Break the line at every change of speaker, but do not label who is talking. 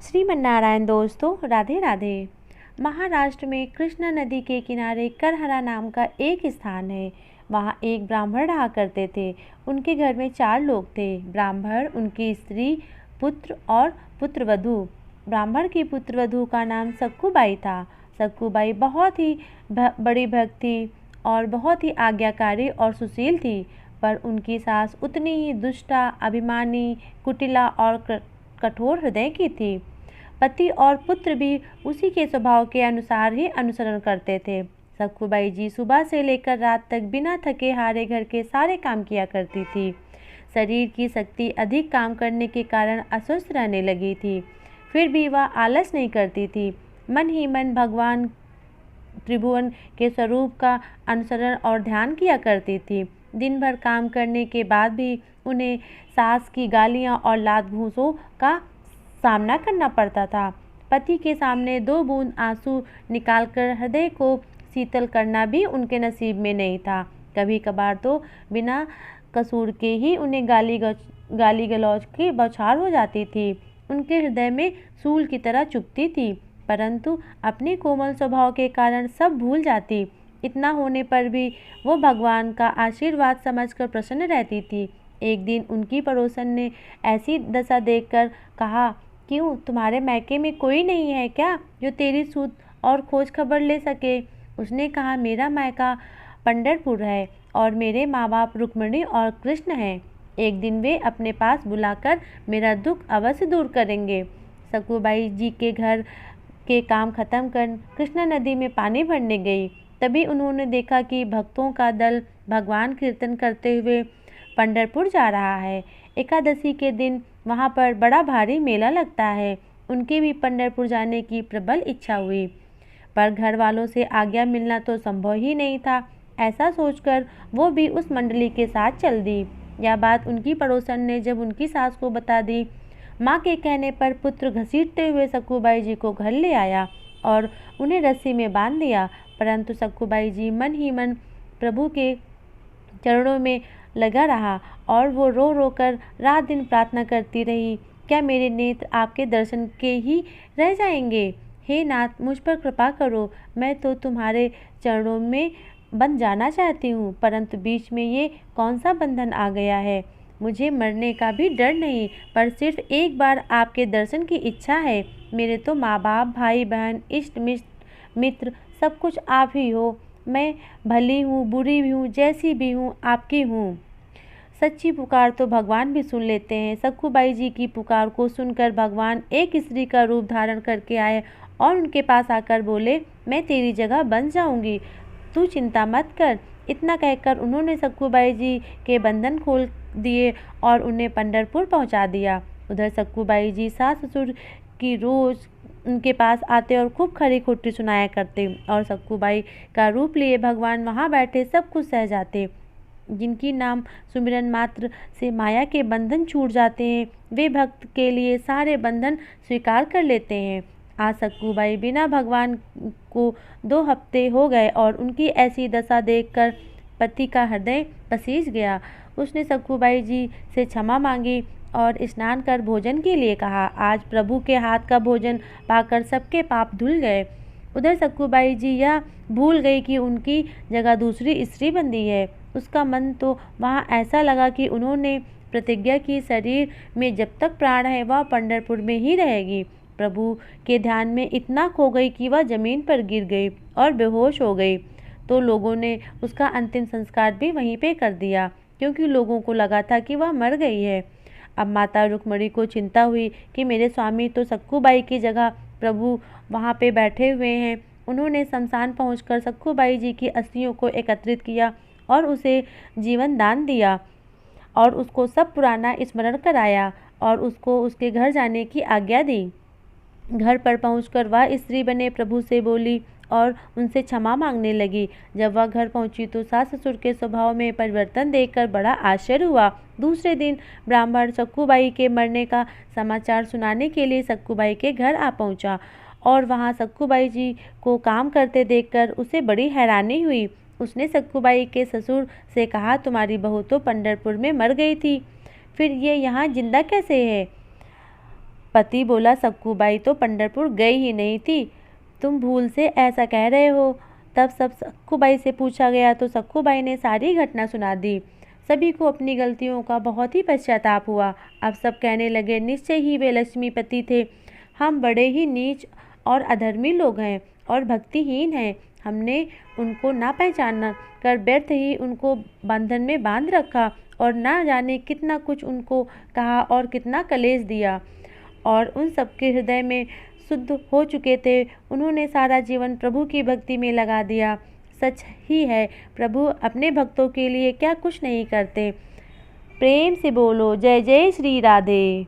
श्रीमन्नारायण दोस्तों, राधे राधे। महाराष्ट्र में कृष्णा नदी के किनारे करहरा नाम का एक स्थान है। वहाँ एक ब्राह्मण रहा करते थे। उनके घर में 4 लोग थे, ब्राह्मण, उनकी स्त्री, पुत्र और पुत्रवधू। ब्राह्मण की पुत्रवधू का नाम सक्कूबाई था। सक्कूबाई बहुत ही बड़ी भक्त थी और बहुत ही आज्ञाकारी और सुशील थी, पर उनकी सास उतनी ही दुष्टा, अभिमानी, कुटिला और कठोर हृदय की थी। पति और पुत्र भी उसी के स्वभाव के अनुसार ही अनुसरण करते थे। सक्कूबाई जी सुबह से लेकर रात तक बिना थके हारे घर के सारे काम किया करती थी। शरीर की शक्ति अधिक काम करने के कारण अस्वस्थ रहने लगी थी, फिर भी वह आलस नहीं करती थी। मन ही मन भगवान त्रिभुवन के स्वरूप का अनुसरण और ध्यान किया करती थी। दिन भर काम करने के बाद भी उन्हें सास की गालियाँ और लात घूंसों का सामना करना पड़ता था। पति के सामने 2 बूंद आंसू निकालकर हृदय को शीतल करना भी उनके नसीब में नहीं था। कभी कभार तो बिना कसूर के ही उन्हें गाली गलौज की बौछार हो जाती थी। उनके हृदय में सूल की तरह चुभती थी, परंतु अपने कोमल स्वभाव के कारण सब भूल जाती। इतना होने पर भी वो भगवान का आशीर्वाद समझकर प्रसन्न रहती थी। एक दिन उनकी पड़ोसन ने ऐसी दशा देखकर कहा, क्यों, तुम्हारे मैके में कोई नहीं है क्या जो तेरी सूत और खोज खबर ले सके? उसने कहा, मेरा मैका पंढरपुर है और मेरे माँ बाप रुक्मिणी और कृष्ण हैं। एक दिन वे अपने पास बुलाकर मेरा दुख अवश्य दूर करेंगे। सक्कूबाई जी के घर के काम खत्म कर कृष्णा नदी में पानी भरने गई। तभी उन्होंने देखा कि भक्तों का दल भगवान कीर्तन करते हुए पंढरपुर जा रहा है। एकादशी के दिन वहाँ पर बड़ा भारी मेला लगता है। उनकी भी पंढरपुर जाने की प्रबल इच्छा हुई, पर घर वालों से आज्ञा मिलना तो संभव ही नहीं था। ऐसा सोचकर वो भी उस मंडली के साथ चल दी। यह बात उनकी पड़ोसन ने जब उनकी सास को बता दी, माँ के कहने पर पुत्र घसीटते हुए सक्कूबाई जी को घर ले आया और उन्हें रस्सी में बांध दिया। परंतु सक्कूबाई जी मन ही मन प्रभु के चरणों में लगा रहा और वो रो रो कर रात दिन प्रार्थना करती रही, क्या मेरे नेत्र आपके दर्शन के ही रह जाएंगे? हे नाथ, मुझ पर कृपा करो। मैं तो तुम्हारे चरणों में बंध जाना चाहती हूँ, परंतु बीच में ये कौन सा बंधन आ गया है? मुझे मरने का भी डर नहीं, पर सिर्फ एक बार आपके दर्शन की इच्छा है। मेरे तो माँ बाप, भाई बहन, इष्ट मित्र सब कुछ आप ही हो। मैं भली हूँ, बुरी भी हूँ, जैसी भी हूँ आपकी हूँ। सच्ची पुकार तो भगवान भी सुन लेते हैं। सक्कूबाई जी की पुकार को सुनकर भगवान एक स्त्री का रूप धारण करके आए और उनके पास आकर बोले, मैं तेरी जगह बन जाऊंगी, तू चिंता मत कर। इतना कहकर उन्होंने सक्कूबाई जी के बंधन खोल दिए और उन्हें पंढरपुर पहुंचा दिया। उधर सक्कूबाई जी सास ससुर की रोज उनके पास आते और खूब खरी खोटी सुनाया करते और सक्कूबाई का रूप लिए भगवान वहाँ बैठे सब कुछ सह जाते। जिनकी नाम सुमिरन मात्र से माया के बंधन छूट जाते हैं, वे भक्त के लिए सारे बंधन स्वीकार कर लेते हैं। आज सक्कूबाई बिना भगवान को 2 हफ्ते हो गए और उनकी ऐसी दशा देखकर पति का हृदय पसीज गया। उसने सक्कूबाई जी से क्षमा मांगी और स्नान कर भोजन के लिए कहा। आज प्रभु के हाथ का भोजन पाकर सबके पाप धुल गए। उधर सक्कूबाई जी यह भूल गई कि उनकी जगह दूसरी स्त्री बंदी है। उसका मन तो वहाँ ऐसा लगा कि उन्होंने प्रतिज्ञा की, शरीर में जब तक प्राण है वह पंढरपुर में ही रहेगी। प्रभु के ध्यान में इतना खो गई कि वह जमीन पर गिर गई और बेहोश हो गई। तो लोगों ने उसका अंतिम संस्कार भी वहीं पे कर दिया, क्योंकि लोगों को लगा था कि वह मर गई है। अब माता रुक्मिणी को चिंता हुई कि मेरे स्वामी तो सक्कूबाई की जगह प्रभु वहाँ पे बैठे हुए हैं। उन्होंने शमशान पहुंचकर सक्कूबाई जी की अस्थियों को एकत्रित किया और उसे जीवन दान दिया और उसको सब पुराना स्मरण कराया और उसको उसके घर जाने की आज्ञा दी। घर पर पहुंचकर वह स्त्री बने प्रभु से बोली और उनसे क्षमा मांगने लगी। जब वह घर पहुंची तो सास ससुर के स्वभाव में परिवर्तन देखकर बड़ा आश्चर्य हुआ। दूसरे दिन ब्राह्मण सक्कूबाई के मरने का समाचार सुनाने के लिए सक्कूबाई के घर आ पहुंचा और वहां सक्कूबाई जी को काम करते देखकर उसे बड़ी हैरानी हुई। उसने सक्कूबाई के ससुर से कहा, तुम्हारी बहू तो पंढरपुर में मर गई थी, फिर ये यहाँ जिंदा कैसे है? पति बोला, सक्कूबाई तो पंढरपुर गई ही नहीं थी, तुम भूल से ऐसा कह रहे हो। तब सब सक्कूबाई से पूछा गया तो सक्कूबाई ने सारी घटना सुना दी। सभी को अपनी गलतियों का बहुत ही पश्चाताप हुआ। अब सब कहने लगे, निश्चय ही वे लक्ष्मीपति थे। हम बड़े ही नीच और अधर्मी लोग हैं और भक्तिहीन हैं। हमने उनको ना पहचान कर व्यर्थ ही उनको बंधन में बांध रखा और ना जाने कितना कुछ उनको कहा और कितना कलेश दिया। और उन सबके हृदय में शुद्ध हो चुके थे। उन्होंने सारा जीवन प्रभु की भक्ति में लगा दिया। सच ही है, प्रभु अपने भक्तों के लिए क्या कुछ नहीं करते। प्रेम से बोलो जय जय श्री राधे।